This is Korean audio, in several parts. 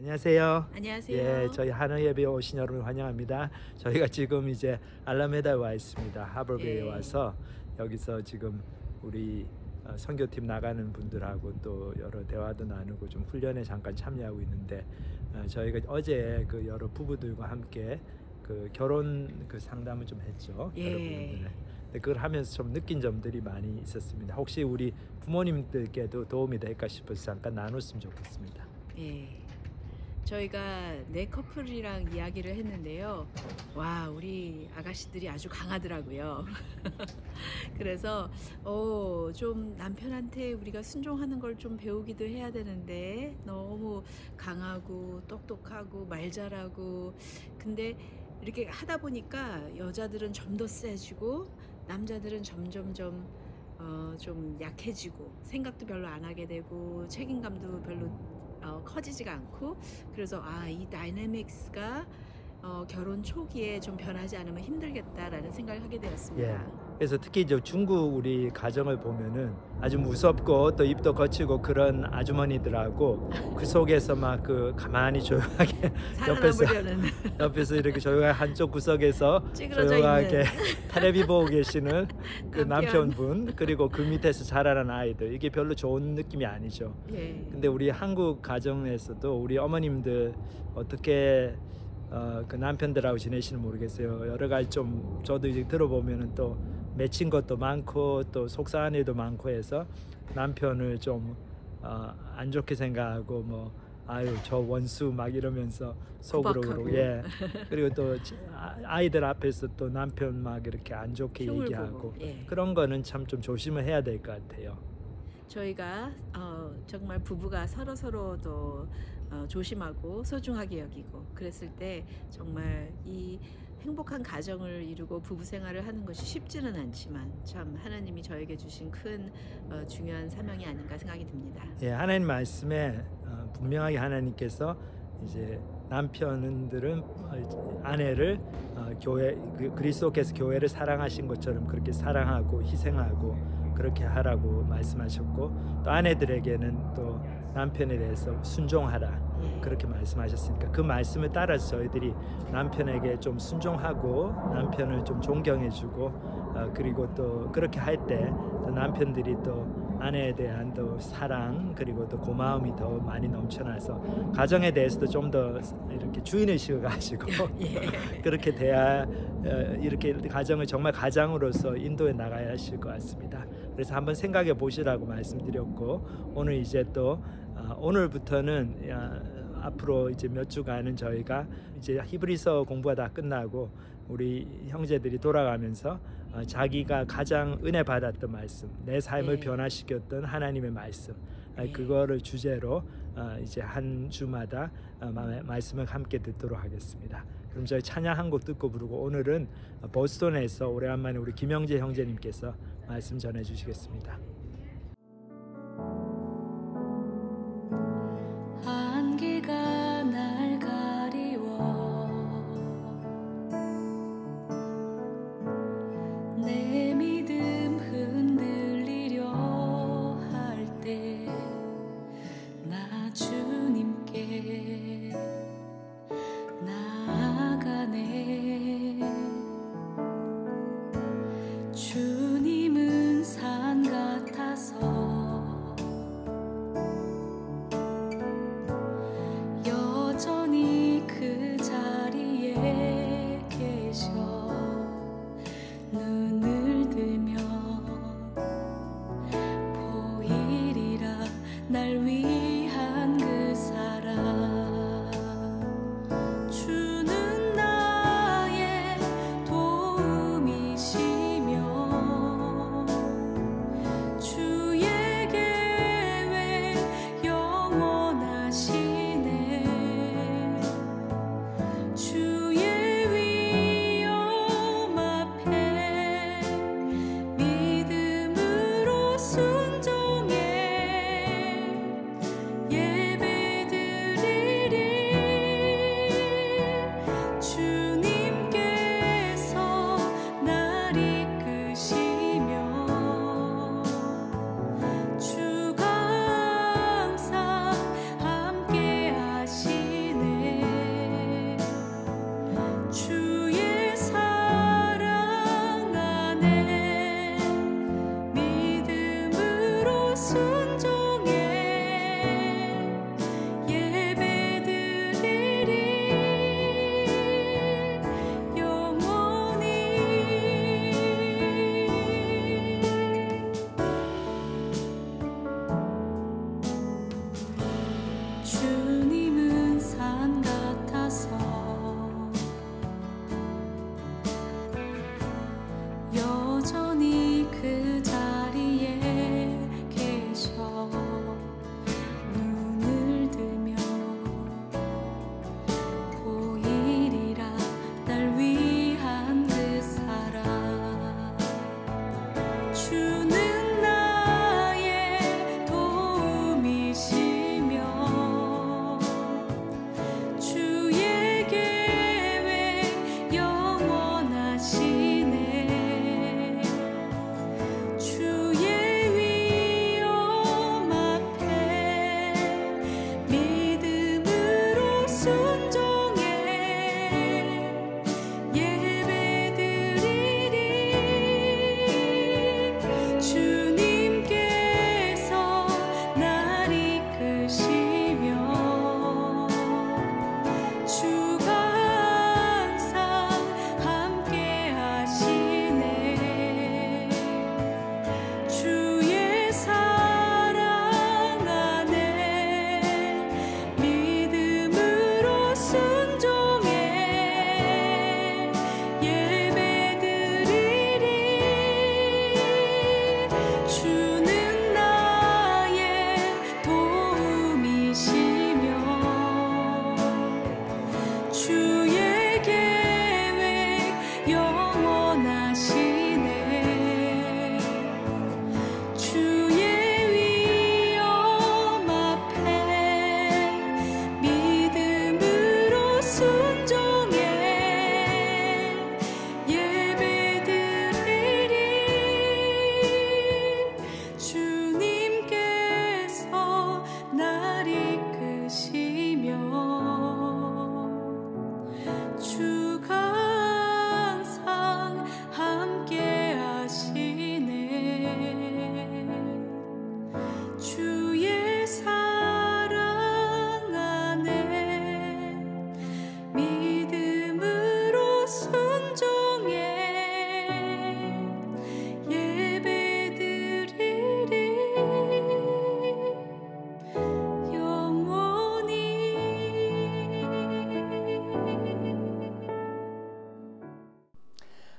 안녕하세요. 안녕하세요. 예, 저희 하너 예배에 오신 여러분 환영합니다. 저희가 지금 이제 알라메다에 와 있습니다. 하버베이에 와서 여기서 지금 우리 선교팀 나가는 분들하고 또 여러 대화도 나누고 좀 훈련에 잠깐 참여하고 있는데 저희가 어제 그 여러 부부들과 함께 그 결혼 그 상담을 좀 했죠. 여러분들. 그걸 하면서 좀 느낀 점들이 많이 있었습니다. 혹시 우리 부모님들께도 도움이 될까 싶어서 잠깐 나눴으면 좋겠습니다. 예. 저희가 네 커플이랑 이야기를 했는데요. 와, 우리 아가씨들이 아주 강하더라고요. 그래서 좀 남편한테 우리가 순종하는 걸 좀 배우기도 해야 되는데 너무 강하고 똑똑하고 말 잘하고, 근데 이렇게 하다 보니까 여자들은 좀 더 세지고 남자들은 점점점 좀 약해지고 생각도 별로 안 하게 되고 책임감도 별로 커지지가 않고, 그래서 이 다이내믹스가 결혼 초기에 좀 변하지 않으면 힘들겠다라는 생각을 하게 되었습니다. 예. 그래서 특히 이제 중국 우리 가정을 보면은 아주 무섭고 또 입도 거치고 그런 아주머니들하고 그 속에서 막 그 가만히 조용하게 옆에서 이렇게 조용하게 한쪽 구석에서 조용하게 텔레비 보고 계시는 그 남편분, 그리고 그 밑에서 자라는 아이들, 이게 별로 좋은 느낌이 아니죠. 근데 우리 한국 가정에서도 우리 어머님들 어떻게 그 남편들하고 지내시는 모르겠어요. 여러 가지 좀 저도 이제 들어보면은 또 맺힌 것도 많고 또 속상한 일도 많고 해서 남편을 좀 안 좋게 생각하고 뭐 아유 저 원수 막 이러면서 속으로 그러고, 그리고 또 아이들 앞에서 또 남편 막 이렇게 안 좋게 얘기하고 그런 거는 참 좀 조심을 해야 될 것 같아요. 저희가 정말 부부가 서로 또 조심하고 소중하게 여기고 그랬을 때 정말 이 행복한 가정을 이루고 부부 생활을 하는 것이 쉽지는 않지만 참 하나님이 저에게 주신 큰 중요한 사명이 아닌가 생각이 듭니다. 예, 하나님 말씀에 분명하게 하나님께서 이제 남편들은 아내를 교회 그리스도께서 교회를 사랑하신 것처럼 그렇게 사랑하고 희생하고 그렇게 하라고 말씀하셨고, 또 아내들에게는 또 남편에 대해서 순종하라 그렇게 말씀하셨으니까 그 말씀을 따라서 저희들이 남편에게 좀 순종하고 남편을 좀 존경해주고 그리고 또 그렇게 할 때 또 남편들이 또 아내에 대한 또 사랑 그리고 또 고마움이 더 많이 넘쳐나서 가정에 대해서도 좀 더 이렇게 주인의식을 가지고 그렇게 이렇게 가정을 정말 가장으로서 인도해 나가야 하실 것 같습니다. 그래서 한번 생각해 보시라고 말씀드렸고, 오늘 이제 또 오늘부터는 앞으로 이제 몇 주간은 저희가 이제 히브리서 공부가 다 끝나고 우리 형제들이 돌아가면서 자기가 가장 은혜 받았던 말씀, 내 삶을 변화시켰던 하나님의 말씀, 그거를 주제로 이제 한 주마다 말씀을 함께 듣도록 하겠습니다. 그럼 저희 찬양 한 곡 듣고 부르고, 오늘은 보스턴에서 오래간만에 우리 김영재 형제님께서 말씀 전해 주시겠습니다. 안개가 날 가리워 내 믿음 흔들리려 할 때 나 주님께 나아가네. 주님은 산 같아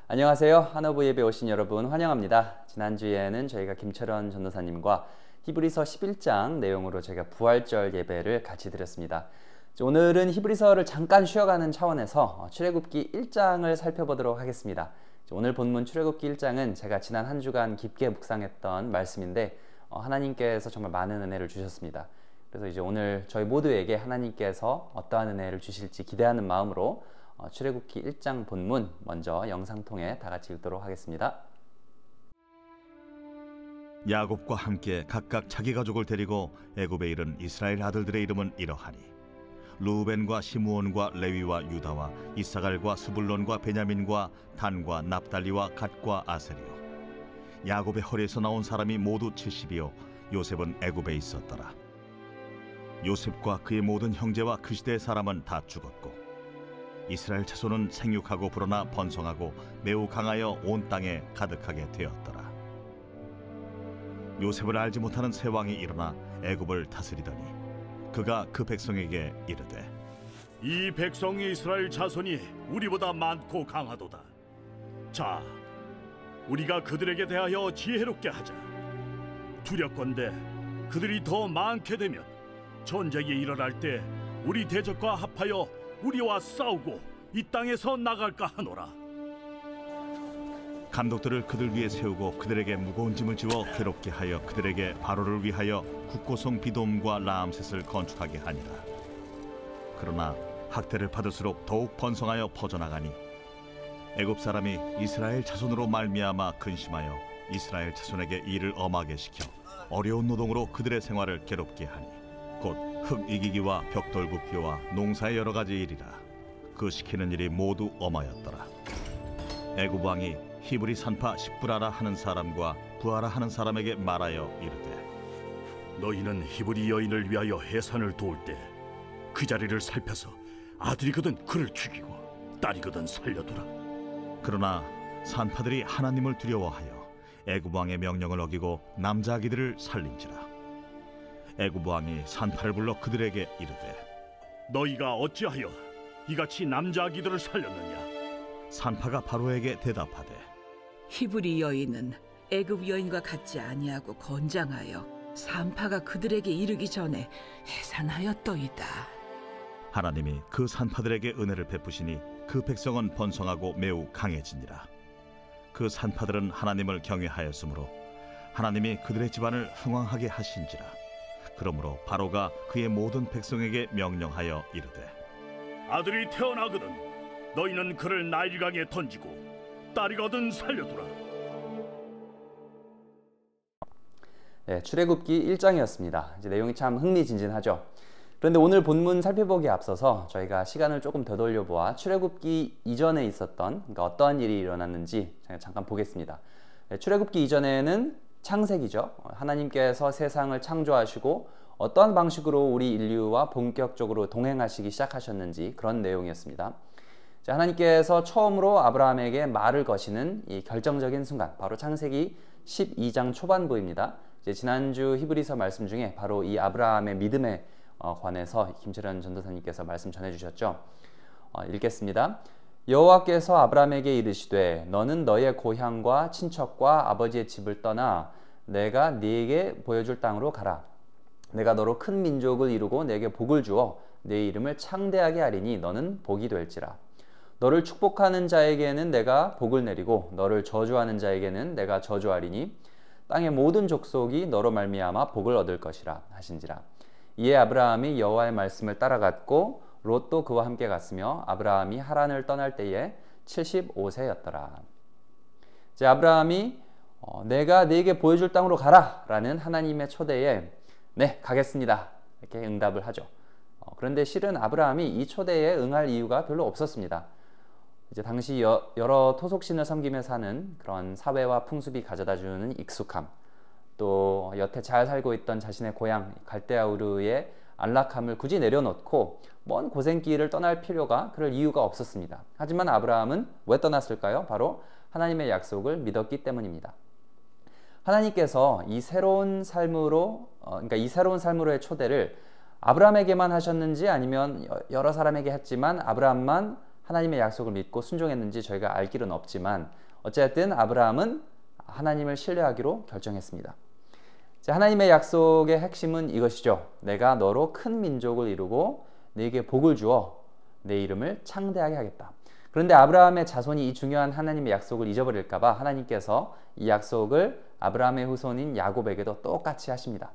안녕하세요. 한어부 예배 오신 여러분 환영합니다. 지난주에는 저희가 김철원 전도사님과 히브리서 11장 내용으로 저희가 부활절 예배를 같이 드렸습니다. 오늘은 히브리서를 잠깐 쉬어가는 차원에서 출애굽기 1장을 살펴보도록 하겠습니다. 오늘 본문 출애굽기 1장은 제가 지난 한 주간 깊게 묵상했던 말씀인데 하나님께서 정말 많은 은혜를 주셨습니다. 그래서 이제 오늘 저희 모두에게 하나님께서 어떠한 은혜를 주실지 기대하는 마음으로 출애굽기 1장 본문 먼저 영상 통해 다 같이 읽도록 하겠습니다. 야곱과 함께 각각 자기 가족을 데리고 애굽에 이른 이스라엘 아들들의 이름은 이러하니 르우벤과 시므온과 레위와 유다와 이사갈과 스불론과 베냐민과 단과 납달리와 갓과 아셀이요 야곱의 허리에서 나온 사람이 모두 70이요 요셉은 애굽에 있었더라. 요셉과 그의 모든 형제와 그 시대의 사람은 다 죽었고 이스라엘 자손은 생육하고 불어나 번성하고 매우 강하여 온 땅에 가득하게 되었더라. 요셉을 알지 못하는 새 왕이 일어나 애굽을 다스리더니 그가 그 백성에게 이르되 이 백성이 이스라엘 자손이 우리보다 많고 강하도다. 자, 우리가 그들에게 대하여 지혜롭게 하자. 두렵건대 그들이 더 많게 되면 전쟁이 일어날 때 우리 대적과 합하여 우리와 싸우고 이 땅에서 나갈까 하노라. 감독들을 그들 위에 세우고 그들에게 무거운 짐을 지워 괴롭게 하여 그들에게 바로를 위하여 국고성 비돔과 라암셋을 건축하게 하니라. 그러나 학대를 받을수록 더욱 번성하여 퍼져나가니 애굽 사람이 이스라엘 자손으로 말미암아 근심하여 이스라엘 자손에게 일을 엄하게 시켜 어려운 노동으로 그들의 생활을 괴롭게 하니 곧 흙 이기기와 벽돌 굽기와 농사의 여러 가지 일이라. 그 시키는 일이 모두 엄하였더라. 애굽 왕이 히브리 산파 십브라라 하는 사람과 부하라 하는 사람에게 말하여 이르되 너희는 히브리 여인을 위하여 해산을 도울 때 그 자리를 살펴서 아들이거든 그를 죽이고 딸이거든 살려두라. 그러나 산파들이 하나님을 두려워하여 애굽 왕의 명령을 어기고 남자 아기들을 살린지라. 애굽 왕이 산파를 불러 그들에게 이르되 너희가 어찌하여 이같이 남자 아기들을 살렸느냐? 산파가 바로에게 대답하되 히브리 여인은 애굽 여인과 같지 아니하고 건장하여 산파가 그들에게 이르기 전에 해산하였더이다. 하나님이 그 산파들에게 은혜를 베푸시니 그 백성은 번성하고 매우 강해지니라. 그 산파들은 하나님을 경외하였으므로 하나님이 그들의 집안을 흥왕하게 하신지라. 그러므로 바로가 그의 모든 백성에게 명령하여 이르되 아들이 태어나거든 너희는 그를 나일강에 던지고 딸이거든 살려두라. 네, 출애굽기 1장이었습니다. 이제 내용이 참 흥미진진하죠. 그런데 오늘 본문 살펴보기에 앞서서 저희가 시간을 조금 되돌려보아 출애굽기 이전에 있었던 어떠한 일이 일어났는지 잠깐 보겠습니다. 네, 출애굽기 이전에는 창세기죠. 하나님께서 세상을 창조하시고 어떠한 방식으로 우리 인류와 본격적으로 동행하시기 시작하셨는지 그런 내용이었습니다. 하나님께서 처음으로 아브라함에게 말을 거시는 이 결정적인 순간, 바로 창세기 12장 초반부입니다. 지난주 히브리서 말씀 중에 바로 이 아브라함의 믿음에 관해서 김철현 전도사님께서 말씀 전해주셨죠. 읽겠습니다. 여호와께서 아브라함에게 이르시되 너는 너의 고향과 친척과 아버지의 집을 떠나 내가 네게 보여줄 땅으로 가라. 내가 너로 큰 민족을 이루고 내게 복을 주어 네 이름을 창대하게 하리니 너는 복이 될지라. 너를 축복하는 자에게는 내가 복을 내리고 너를 저주하는 자에게는 내가 저주하리니 땅의 모든 족속이 너로 말미암아 복을 얻을 것이라 하신지라. 이에 아브라함이 여호와의 말씀을 따라갔고 롯도 그와 함께 갔으며 아브라함이 하란을 떠날 때에 75세였더라. 이제 아브라함이 내가 네게 보여줄 땅으로 가라 라는 하나님의 초대에 네 가겠습니다 이렇게 응답을 하죠. 그런데 실은 아브라함이 이 초대에 응할 이유가 별로 없었습니다. 이제 당시 여러 토속신을 섬기며 사는 그런 사회와 풍습이 가져다주는 익숙함, 또 여태 잘 살고 있던 자신의 고향 갈대아 우르의 안락함을 굳이 내려놓고 먼 고생길을 떠날 필요가 그럴 이유가 없었습니다. 하지만 아브라함은 왜 떠났을까요? 바로 하나님의 약속을 믿었기 때문입니다. 하나님께서 이 새로운 삶으로의 초대를 아브라함에게만 하셨는지 아니면 여러 사람에게 했지만 아브라함만 하나님의 약속을 믿고 순종했는지 저희가 알 길은 없지만 어쨌든 아브라함은 하나님을 신뢰하기로 결정했습니다. 하나님의 약속의 핵심은 이것이죠. 내가 너로 큰 민족을 이루고 네게 복을 주어 내 이름을 창대하게 하겠다. 그런데 아브라함의 자손이 이 중요한 하나님의 약속을 잊어버릴까 봐 하나님께서 이 약속을 아브라함의 후손인 야곱에게도 똑같이 하십니다.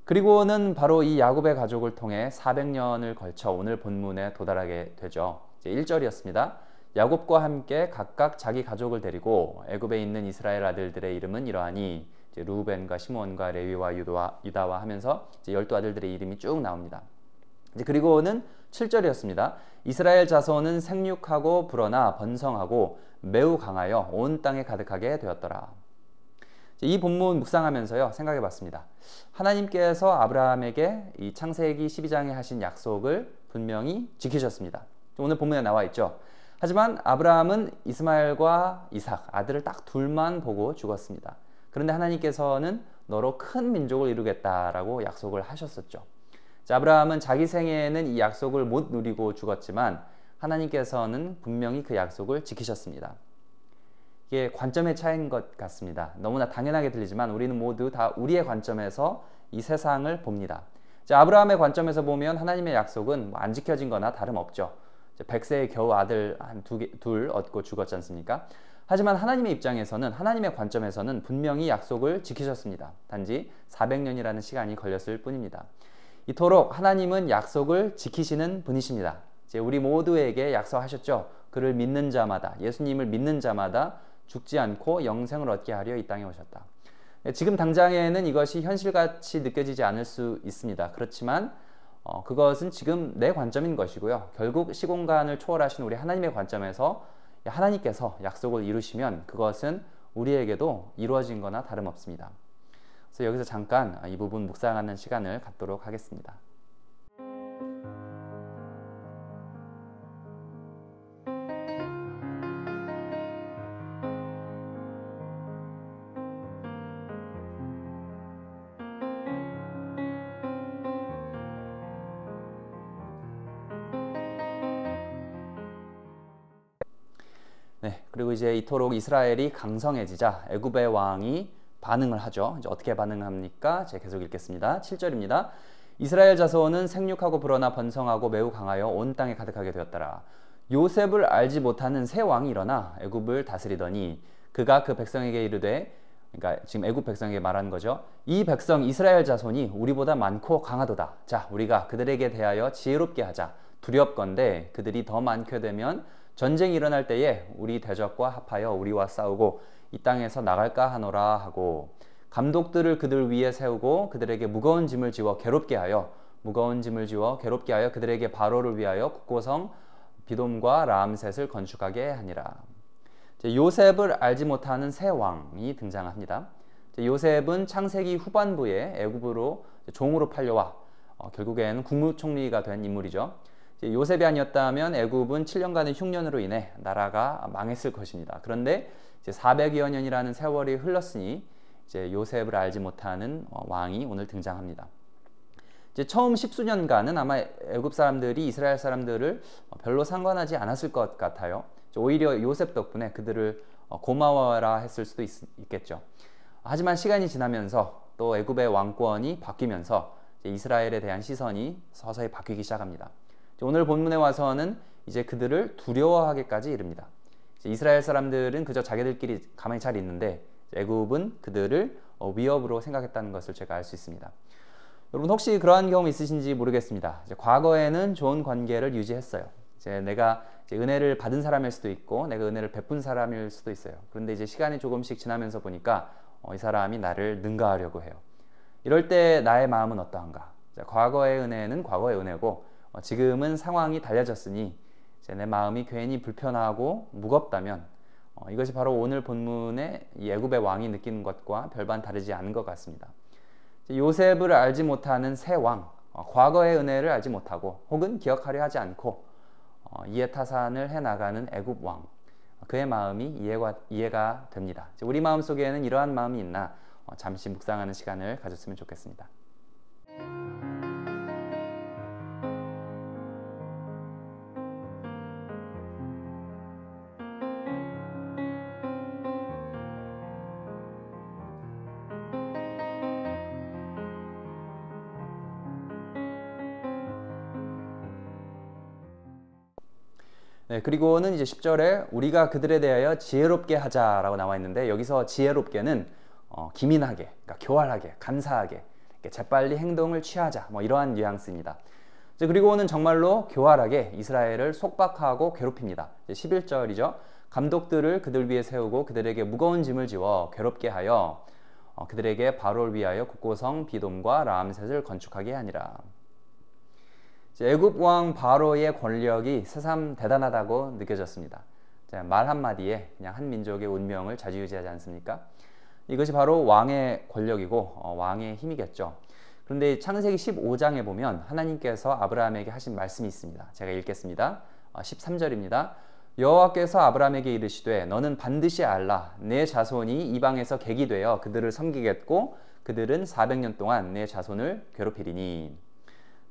그리고는 바로 이 야곱의 가족을 통해 400년을 걸쳐 오늘 본문에 도달하게 되죠. 1절이었습니다. 야곱과 함께 각각 자기 가족을 데리고 애굽에 있는 이스라엘 아들들의 이름은 이러하니 루벤과 시몬과 레위와 유다와 하면서 12아들들의 이름이 쭉 나옵니다. 그리고는 7절이었습니다. 이스라엘 자손은 생육하고 불어나 번성하고 매우 강하여 온 땅에 가득하게 되었더라. 이 본문 묵상하면서요 생각해 봤습니다. 하나님께서 아브라함에게 이 창세기 12장에 하신 약속을 분명히 지키셨습니다. 오늘 본문에 나와 있죠. 하지만 아브라함은 이스마엘과 이삭 아들을 딱 둘만 보고 죽었습니다. 그런데 하나님께서는 너로 큰 민족을 이루겠다라고 약속을 하셨었죠. 아브라함은 자기 생애에는 이 약속을 못 누리고 죽었지만 하나님께서는 분명히 그 약속을 지키셨습니다. 이게 관점의 차이인 것 같습니다. 너무나 당연하게 들리지만 우리는 모두 다 우리의 관점에서 이 세상을 봅니다. 아브라함의 관점에서 보면 하나님의 약속은 안 지켜진 거나 다름없죠. 100세에 겨우 아들 둘 얻고 죽었지 않습니까? 하지만 하나님의 입장에서는, 하나님의 관점에서는 분명히 약속을 지키셨습니다. 단지 400년이라는 시간이 걸렸을 뿐입니다. 이토록 하나님은 약속을 지키시는 분이십니다. 우리 모두에게 약속하셨죠. 그를 믿는 자마다, 예수님을 믿는 자마다 죽지 않고 영생을 얻게 하려 이 땅에 오셨다. 지금 당장에는 이것이 현실같이 느껴지지 않을 수 있습니다. 그렇지만 그것은 지금 내 관점인 것이고요. 결국 시공간을 초월하신 우리 하나님의 관점에서 하나님께서 약속을 이루시면 그것은 우리에게도 이루어진 거나 다름없습니다. 그래서 여기서 잠깐 이 부분 묵상하는 시간을 갖도록 하겠습니다. 그리고 이제 이토록 이스라엘이 강성해지자 애굽의 왕이 반응을 하죠. 이제 어떻게 반응합니까? 제가 계속 읽겠습니다. 7절입니다. 이스라엘 자손은 생육하고 불어나 번성하고 매우 강하여 온 땅에 가득하게 되었더라. 요셉을 알지 못하는 새 왕이 일어나 애굽을 다스리더니 그가 그 백성에게 이르되, 그러니까 지금 애굽 백성에게 말하는 거죠. 이 백성 이스라엘 자손이 우리보다 많고 강하도다. 자, 우리가 그들에게 대하여 지혜롭게 하자. 두렵건대 그들이 더 많게 되면 전쟁이 일어날 때에 우리 대적과 합하여 우리와 싸우고 이 땅에서 나갈까 하노라 하고, 감독들을 그들 위에 세우고 그들에게 무거운 짐을 지워 괴롭게 하여 그들에게 바로를 위하여 국고성 비돔과 라암셋을 건축하게 하니라. 요셉을 알지 못하는 새 왕이 등장합니다. 요셉은 창세기 후반부에 애굽으로 종으로 팔려와 결국에는 국무총리가 된 인물이죠. 요셉이 아니었다면 애굽은 7년간의 흉년으로 인해 나라가 망했을 것입니다. 그런데 이제 400여 년이라는 세월이 흘렀으니 이제 요셉을 알지 못하는 왕이 오늘 등장합니다. 이제 처음 10수년간은 아마 애굽 사람들이 이스라엘 사람들을 별로 상관하지 않았을 것 같아요. 오히려 요셉 덕분에 그들을 고마워라 했을 수도 있겠죠. 하지만 시간이 지나면서 또 애굽의 왕권이 바뀌면서 이스라엘에 대한 시선이 서서히 바뀌기 시작합니다. 오늘 본문에 와서는 이제 그들을 두려워하기까지 이릅니다. 이스라엘 사람들은 그저 자기들끼리 가만히 잘 있는데 애굽은 그들을 위협으로 생각했다는 것을 제가 알 수 있습니다. 여러분 혹시 그러한 경험 있으신지 모르겠습니다. 과거에는 좋은 관계를 유지했어요. 내가 은혜를 받은 사람일 수도 있고 내가 은혜를 베푼 사람일 수도 있어요. 그런데 이제 시간이 조금씩 지나면서 보니까 이 사람이 나를 능가하려고 해요. 이럴 때 나의 마음은 어떠한가? 과거의 은혜는 과거의 은혜고 지금은 상황이 달라졌으니 내 마음이 괜히 불편하고 무겁다면 이것이 바로 오늘 본문의 이 애굽의 왕이 느끼는 것과 별반 다르지 않은 것 같습니다. 요셉을 알지 못하는 새 왕, 과거의 은혜를 알지 못하고 혹은 기억하려 하지 않고 이해타산을 해나가는 애굽 왕, 그의 마음이 이해가 됩니다. 우리 마음속에는 이러한 마음이 있나 잠시 묵상하는 시간을 가졌으면 좋겠습니다. 네, 그리고는 이제 10절에 우리가 그들에 대하여 지혜롭게 하자라고 나와 있는데, 여기서 지혜롭게는 기민하게, 그러니까 교활하게, 감사하게, 재빨리 행동을 취하자, 뭐 이러한 뉘앙스입니다. 그리고는 정말로 교활하게 이스라엘을 속박하고 괴롭힙니다. 11절이죠. 감독들을 그들 위에 세우고 그들에게 무거운 짐을 지워 괴롭게 하여 그들에게 바로를 위하여 국고성 비돔과 라암셋을 건축하게 하니라. 애굽 왕 바로의 권력이 새삼 대단하다고 느껴졌습니다. 말 한마디에 그냥 한 민족의 운명을 좌지우지하지 않습니까? 이것이 바로 왕의 권력이고 왕의 힘이겠죠. 그런데 창세기 15장에 보면 하나님께서 아브라함에게 하신 말씀이 있습니다. 제가 읽겠습니다. 13절입니다. 여호와께서 아브라함에게 이르시되 너는 반드시 알라. 내 자손이 이방에서 객이 되어 그들을 섬기겠고 그들은 400년 동안 내 자손을 괴롭히리니.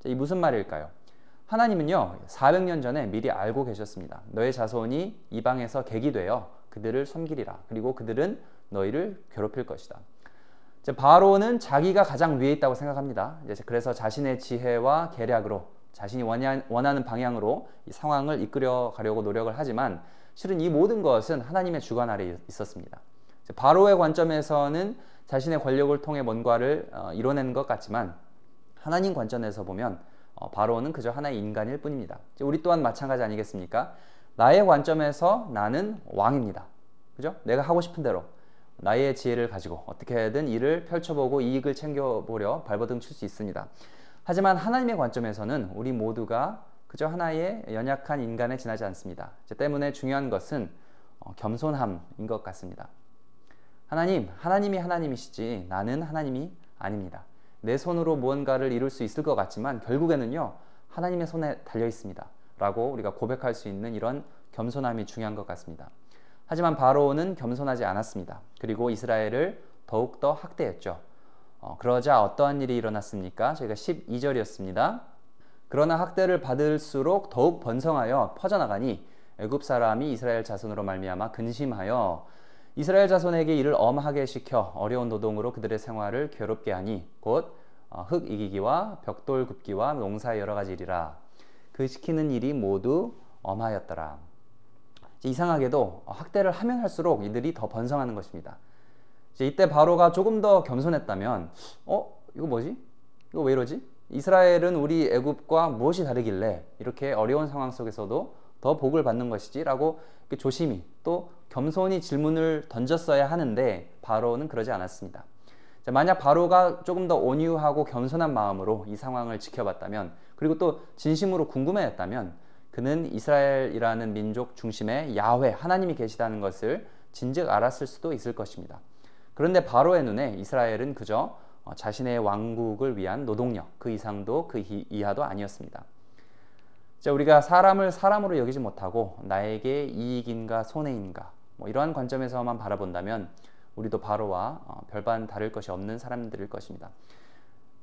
이 무슨 말일까요? 하나님은요 400년 전에 미리 알고 계셨습니다. 너의 자손이 이방에서 객이 되어 그들을 섬기리라. 그리고 그들은 너희를 괴롭힐 것이다. 바로는 자기가 가장 위에 있다고 생각합니다. 그래서 자신의 지혜와 계략으로 자신이 원하는 방향으로 이 상황을 이끌어 가려고 노력을 하지만 실은 이 모든 것은 하나님의 주관 아래 있었습니다. 바로의 관점에서는 자신의 권력을 통해 뭔가를 이뤄내는 것 같지만 하나님 관점에서 보면 바로는 그저 하나의 인간일 뿐입니다. 우리 또한 마찬가지 아니겠습니까? 나의 관점에서 나는 왕입니다. 그죠? 내가 하고 싶은 대로 나의 지혜를 가지고 어떻게든 일을 펼쳐보고 이익을 챙겨보려 발버둥 칠 수 있습니다. 하지만 하나님의 관점에서는 우리 모두가 그저 하나의 연약한 인간에 지나지 않습니다. 때문에 중요한 것은 겸손함인 것 같습니다. 하나님이 하나님이시지 나는 하나님이 아닙니다. 내 손으로 무언가를 이룰 수 있을 것 같지만 결국에는요 하나님의 손에 달려 있습니다 라고 우리가 고백할 수 있는 이런 겸손함이 중요한 것 같습니다. 하지만 바로는 겸손하지 않았습니다. 그리고 이스라엘을 더욱더 학대했죠. 그러자 어떠한 일이 일어났습니까? 저희가 12절이었습니다. 그러나 학대를 받을수록 더욱 번성하여 퍼져나가니 애굽 사람이 이스라엘 자손으로 말미암아 근심하여 이스라엘 자손에게 이를 엄하게 시켜 어려운 노동으로 그들의 생활을 괴롭게 하니 곧 흙 이기기와 벽돌 굽기와 농사의 여러 가지 일이라. 그 시키는 일이 모두 엄하였더라. 이상하게도 학대를 하면 할수록 이들이 더 번성하는 것입니다. 이때 바로가 조금 더 겸손했다면 이거 뭐지? 이거 왜 이러지? 이스라엘은 우리 애굽과 무엇이 다르길래 이렇게 어려운 상황 속에서도 더 복을 받는 것이지? 라고 조심히 또 겸손히 질문을 던졌어야 하는데 바로는 그러지 않았습니다. 만약 바로가 조금 더 온유하고 겸손한 마음으로 이 상황을 지켜봤다면 그리고 또 진심으로 궁금해했다면 그는 이스라엘이라는 민족 중심에 야훼 하나님이 계시다는 것을 진즉 알았을 수도 있을 것입니다. 그런데 바로의 눈에 이스라엘은 그저 자신의 왕국을 위한 노동력 그 이상도 그 이하도 아니었습니다. 우리가 사람을 사람으로 여기지 못하고 나에게 이익인가 손해인가 이러한 관점에서만 바라본다면 우리도 바로와 별반 다를 것이 없는 사람들일 것입니다.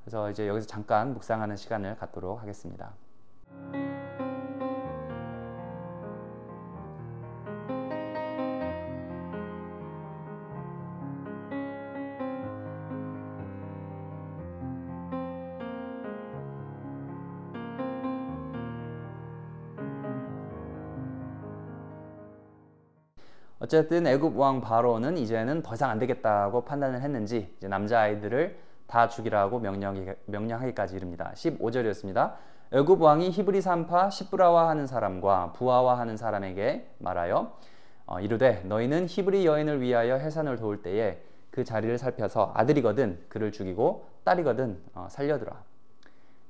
그래서 이제 여기서 잠깐 묵상하는 시간을 갖도록 하겠습니다. 어쨌든 애굽 왕 바로는 이제는 더 이상 안 되겠다고 판단을 했는지 이제 남자아이들을 다 죽이라고 명령하기까지 이릅니다. 15절이었습니다. 애굽 왕이 히브리 산파 시브라와 하는 사람과 부하와 하는 사람에게 말하여 이르되 너희는 히브리 여인을 위하여 해산을 도울 때에 그 자리를 살펴서 아들이거든 그를 죽이고 딸이거든 살려두라.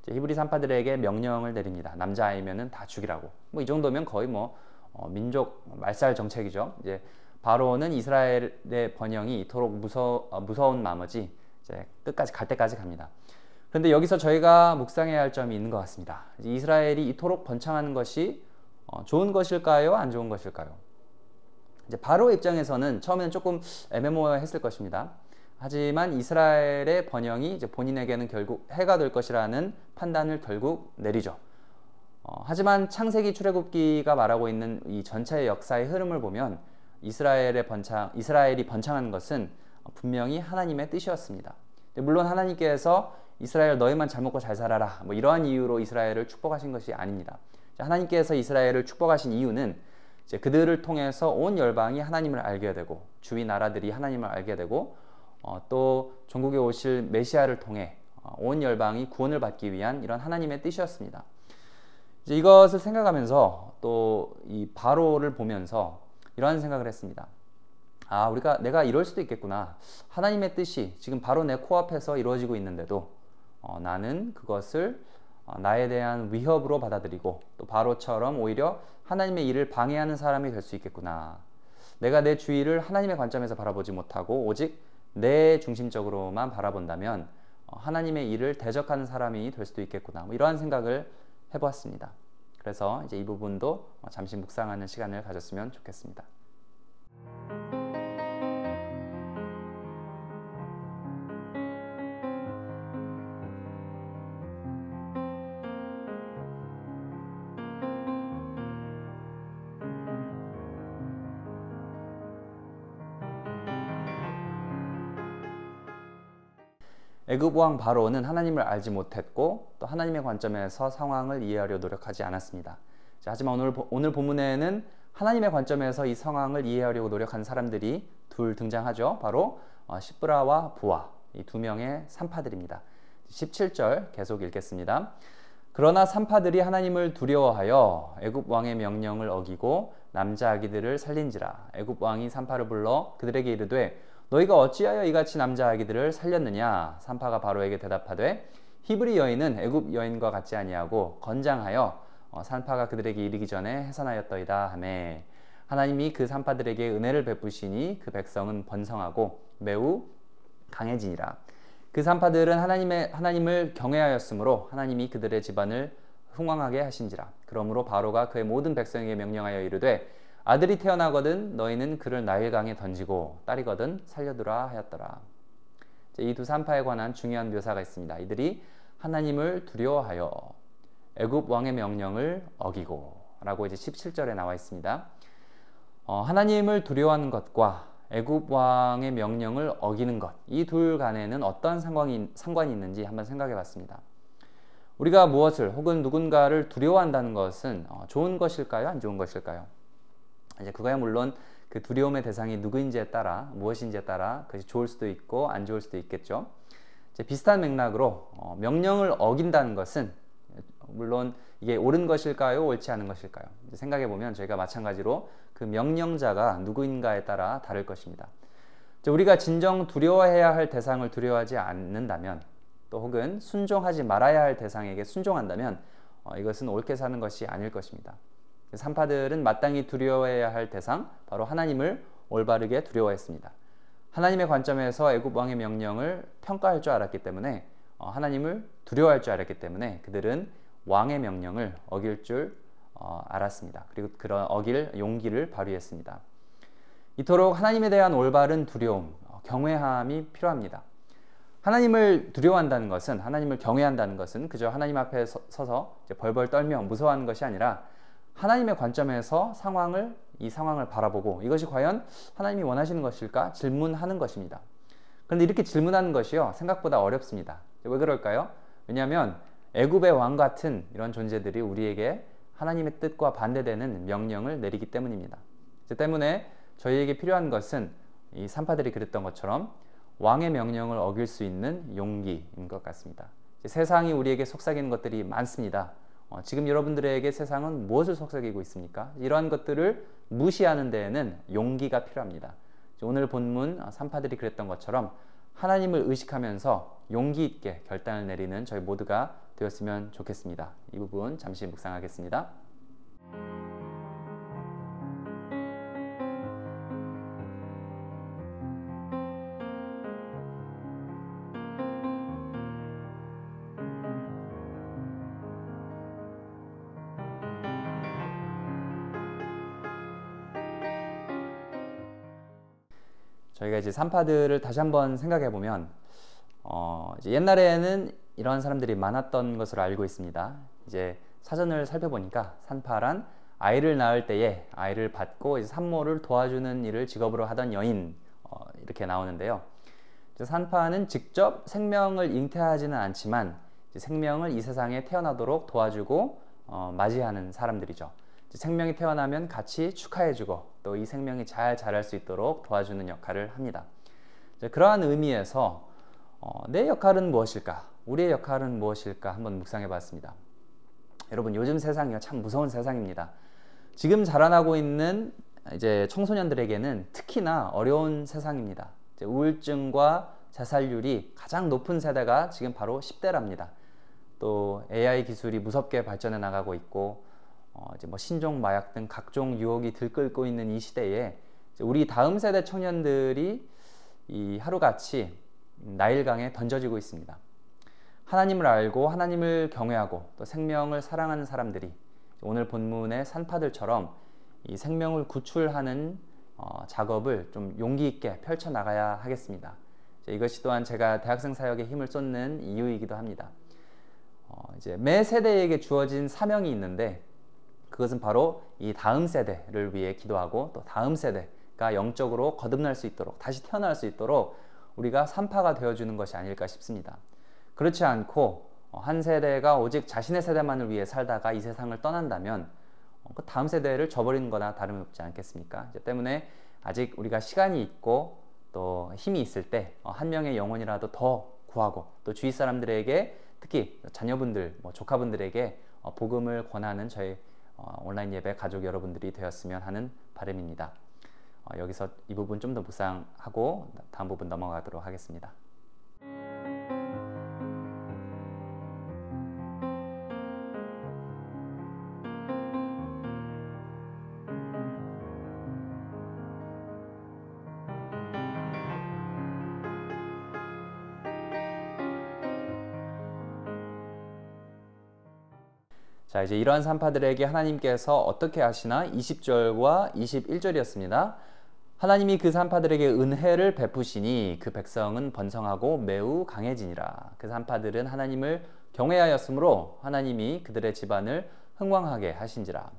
히브리 산파들에게 명령을 내립니다. 남자아이면은 다 죽이라고. 이 정도면 거의 민족 말살 정책이죠. 이제 바로는 이스라엘의 번영이 이토록 무서운 나머지 이제 끝까지 갈 때까지 갑니다. 그런데 여기서 저희가 묵상해야 할 점이 있는 것 같습니다. 이스라엘이 이토록 번창하는 것이 좋은 것일까요? 안 좋은 것일까요? 이제 바로의 입장에서는 처음에는 조금 애매모호했을 것입니다. 하지만 이스라엘의 번영이 이제 본인에게는 결국 해가 될 것이라는 판단을 결국 내리죠. 하지만 창세기 출애굽기가 말하고 있는 이 전체의 역사의 흐름을 보면 이스라엘이 번창하는 것은 분명히 하나님의 뜻이었습니다. 물론 하나님께서 이스라엘 너희만 잘 먹고 잘 살아라 이러한 이유로 이스라엘을 축복하신 것이 아닙니다. 하나님께서 이스라엘을 축복하신 이유는 이제 그들을 통해서 온 열방이 하나님을 알게 되고 주위 나라들이 하나님을 알게 되고 또 전국에 오실 메시아를 통해 온 열방이 구원을 받기 위한 이런 하나님의 뜻이었습니다. 이제 이것을 생각하면서 또 이 바로를 보면서 이러한 생각을 했습니다. 내가 이럴 수도 있겠구나. 하나님의 뜻이 지금 바로 내 코앞에서 이루어지고 있는데도 나는 그것을 나에 대한 위협으로 받아들이고 또 바로처럼 오히려 하나님의 일을 방해하는 사람이 될 수 있겠구나. 내가 내 주위를 하나님의 관점에서 바라보지 못하고 오직 내 중심적으로만 바라본다면 하나님의 일을 대적하는 사람이 될 수도 있겠구나. 이러한 생각을 해보았습니다. 그래서 이제 이 부분도 잠시 묵상하는 시간을 가졌으면 좋겠습니다. 애굽 왕 바로는 하나님을 알지 못했고 또 하나님의 관점에서 상황을 이해하려 노력하지 않았습니다. 하지만 오늘 본문에는 하나님의 관점에서 이 상황을 이해하려고 노력한 사람들이 둘 등장하죠. 바로 시브라와 부아, 이 두 명의 산파들입니다. 17절 계속 읽겠습니다. 그러나 산파들이 하나님을 두려워하여 애굽 왕의 명령을 어기고 남자 아기들을 살린지라. 애굽 왕이 산파를 불러 그들에게 이르되 너희가 어찌하여 이같이 남자 아기들을 살렸느냐? 산파가 바로에게 대답하되 히브리 여인은 애굽 여인과 같지 아니하고 건장하여 산파가 그들에게 이르기 전에 해산하였더이다 하매 하나님이 그 산파들에게 은혜를 베푸시니 그 백성은 번성하고 매우 강해지니라. 그 산파들은 하나님을 경외하였으므로 하나님이 그들의 집안을 흥왕하게 하신지라. 그러므로 바로가 그의 모든 백성에게 명령하여 이르되 아들이 태어나거든 너희는 그를 나일강에 던지고 딸이거든 살려두라 하였더라. 이 두 산파에 관한 중요한 묘사가 있습니다. 이들이 하나님을 두려워하여 애굽 왕의 명령을 어기고 라고 이제 17절에 나와 있습니다. 하나님을 두려워하는 것과 애굽 왕의 명령을 어기는 것, 이 둘 간에는 어떤 상관이 있는지 한번 생각해 봤습니다. 우리가 무엇을 혹은 누군가를 두려워한다는 것은 좋은 것일까요? 안 좋은 것일까요? 이제 그거야 물론 그 두려움의 대상이 누구인지에 따라 무엇인지에 따라 그것이 좋을 수도 있고 안 좋을 수도 있겠죠. 이제 비슷한 맥락으로 명령을 어긴다는 것은 물론 이게 옳은 것일까요? 옳지 않은 것일까요? 이제 생각해 보면 저희가 마찬가지로 그 명령자가 누구인가에 따라 다를 것입니다. 이제 우리가 진정 두려워해야 할 대상을 두려워하지 않는다면 또 혹은 순종하지 말아야 할 대상에게 순종한다면 이것은 옳게 사는 것이 아닐 것입니다. 산파들은 마땅히 두려워해야 할 대상, 바로 하나님을 올바르게 두려워했습니다. 하나님의 관점에서 애굽 왕의 명령을 평가할 줄 알았기 때문에 하나님을 두려워할 줄 알았기 때문에 그들은 왕의 명령을 어길 줄 알았습니다. 그리고 그런 어길 용기를 발휘했습니다. 이토록 하나님에 대한 올바른 두려움, 경외함이 필요합니다. 하나님을 두려워한다는 것은, 하나님을 경외한다는 것은 그저 하나님 앞에 서서 이제 벌벌 떨며 무서워하는 것이 아니라 하나님의 관점에서 이 상황을 바라보고 이것이 과연 하나님이 원하시는 것일까 질문하는 것입니다. 그런데 이렇게 질문하는 것이요 생각보다 어렵습니다. 왜 그럴까요? 왜냐하면 애굽의 왕 같은 이런 존재들이 우리에게 하나님의 뜻과 반대되는 명령을 내리기 때문입니다. 때문에 저희에게 필요한 것은 이 산파들이 그랬던 것처럼 왕의 명령을 어길 수 있는 용기인 것 같습니다. 세상이 우리에게 속삭이는 것들이 많습니다. 지금 여러분들에게 세상은 무엇을 속삭이고 있습니까? 이러한 것들을 무시하는 데에는 용기가 필요합니다. 오늘 본문 산파들이 그랬던 것처럼 하나님을 의식하면서 용기 있게 결단을 내리는 저희 모두가 되었으면 좋겠습니다. 이 부분 잠시 묵상하겠습니다. 저희가 이제 산파들을 다시 한번 생각해 보면 이제 옛날에는 이런 사람들이 많았던 것으로 알고 있습니다. 이제 사전을 살펴보니까 산파란 아이를 낳을 때에 아이를 받고 이제 산모를 도와주는 일을 직업으로 하던 여인 이렇게 나오는데요. 산파는 직접 생명을 잉태하지는 않지만 이제 생명을 이 세상에 태어나도록 도와주고 맞이하는 사람들이죠. 생명이 태어나면 같이 축하해주고 또 이 생명이 잘 자랄 수 있도록 도와주는 역할을 합니다. 그러한 의미에서 내 역할은 무엇일까? 우리의 역할은 무엇일까? 한번 묵상해 봤습니다. 여러분, 요즘 세상이요, 참 무서운 세상입니다. 지금 자라나고 있는 이제 청소년들에게는 특히나 어려운 세상입니다. 우울증과 자살률이 가장 높은 세대가 지금 바로 10대랍니다. 또 AI 기술이 무섭게 발전해 나가고 있고 이제 신종 마약 등 각종 유혹이 들끓고 있는 이 시대에 우리 다음 세대 청년들이 이 하루같이 나일강에 던져지고 있습니다. 하나님을 알고 하나님을 경외하고 또 생명을 사랑하는 사람들이 오늘 본문의 산파들처럼 이 생명을 구출하는 작업을 좀 용기 있게 펼쳐나가야 하겠습니다. 이것이 또한 제가 대학생 사역에 힘을 쏟는 이유이기도 합니다. 이제 매 세대에게 주어진 사명이 있는데 그것은 바로 이 다음 세대를 위해 기도하고 또 다음 세대가 영적으로 거듭날 수 있도록, 다시 태어날 수 있도록 우리가 산파가 되어주는 것이 아닐까 싶습니다. 그렇지 않고 한 세대가 오직 자신의 세대만을 위해 살다가 이 세상을 떠난다면 그 다음 세대를 저버리는 거나 다름없지 않겠습니까? 때문에 아직 우리가 시간이 있고 또 힘이 있을 때 한 명의 영혼이라도 더 구하고 또 주위 사람들에게, 특히 자녀분들, 조카분들에게 복음을 권하는 저희 온라인 예배 가족 여러분들이 되었으면 하는 바람입니다. 여기서 이 부분 좀 더 묵상하고 다음 부분 넘어가도록 하겠습니다. 자, 이제 이러한 산파들에게 하나님께서 어떻게 하시나 20절과 21절이었습니다. 하나님이 그 산파들에게 은혜를 베푸시니 그 백성은 번성하고 매우 강해지니라. 그 산파들은 하나님을 경외하였으므로 하나님이 그들의 집안을 흥왕하게 하신지라.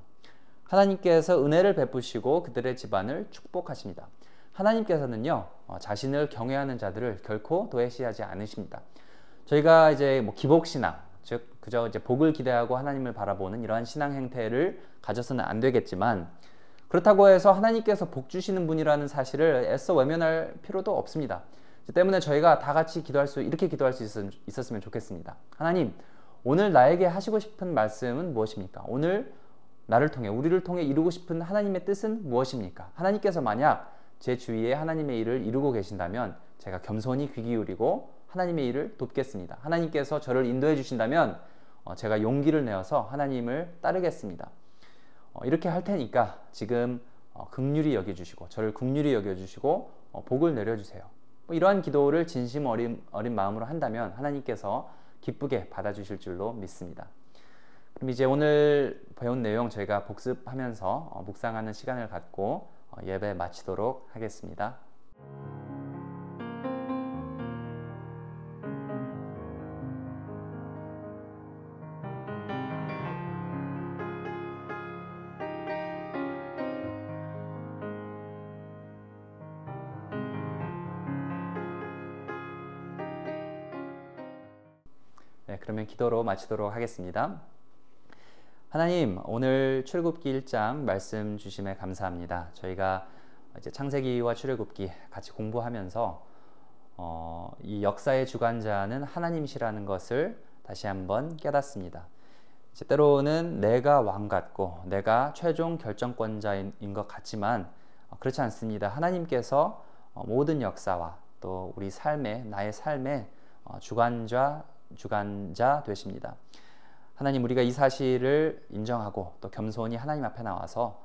하나님께서 은혜를 베푸시고 그들의 집안을 축복하십니다. 하나님께서는요, 자신을 경외하는 자들을 결코 도외시하지 않으십니다. 저희가 이제 기복신앙, 즉 그저 이제 복을 기대하고 하나님을 바라보는 이러한 신앙 행태를 가져서는 안 되겠지만, 그렇다고 해서 하나님께서 복 주시는 분이라는 사실을 애써 외면할 필요도 없습니다. 때문에 저희가 다 같이 이렇게 기도할 수 있었으면 좋겠습니다. 하나님, 오늘 나에게 하시고 싶은 말씀은 무엇입니까? 오늘 나를 통해, 우리를 통해 이루고 싶은 하나님의 뜻은 무엇입니까? 하나님께서 만약 제 주위에 하나님의 일을 이루고 계신다면 제가 겸손히 귀 기울이고 하나님의 일을 돕겠습니다. 하나님께서 저를 인도해 주신다면 제가 용기를 내어서 하나님을 따르겠습니다. 이렇게 할 테니까 지금 긍휼히 여겨주시고 저를 긍휼히 여겨주시고 복을 내려주세요. 이러한 기도를 진심 어린 마음으로 한다면 하나님께서 기쁘게 받아주실 줄로 믿습니다. 그럼 이제 오늘 배운 내용 저희가 복습하면서 묵상하는 시간을 갖고 예배 마치도록 하겠습니다. 네, 그러면 기도로 마치도록 하겠습니다. 하나님, 오늘 출애굽기 1장 말씀 주심에 감사합니다. 저희가 이제 창세기와 출애굽기 같이 공부하면서 이 역사의 주관자는 하나님이시라는 것을 다시 한번 깨닫습니다. 이제 때로는 내가 왕 같고 내가 최종 결정권자인 것 같지만 그렇지 않습니다. 하나님께서 모든 역사와 또 우리 나의 삶의 주관자 되십니다. 하나님, 우리가 이 사실을 인정하고 또 겸손히 하나님 앞에 나와서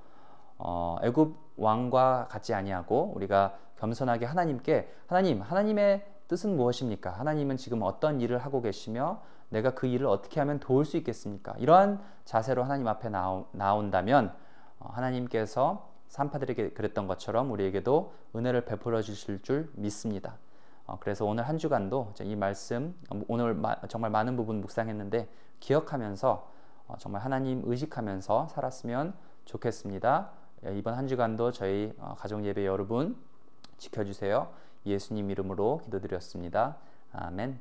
애굽 왕과 같지 아니하고 우리가 겸손하게 하나님께 하나님의 뜻은 무엇입니까? 하나님은 지금 어떤 일을 하고 계시며 내가 그 일을 어떻게 하면 도울 수 있겠습니까? 이러한 자세로 하나님 앞에 나온다면 하나님께서 산파들에게 그랬던 것처럼 우리에게도 은혜를 베풀어 주실 줄 믿습니다. 그래서 오늘 한 주간도 이 말씀, 오늘 정말 많은 부분 묵상했는데 기억하면서 정말 하나님 의식하면서 살았으면 좋겠습니다. 이번 한 주간도 저희 가정 예배 여러분 지켜주세요. 예수님 이름으로 기도드렸습니다. 아멘.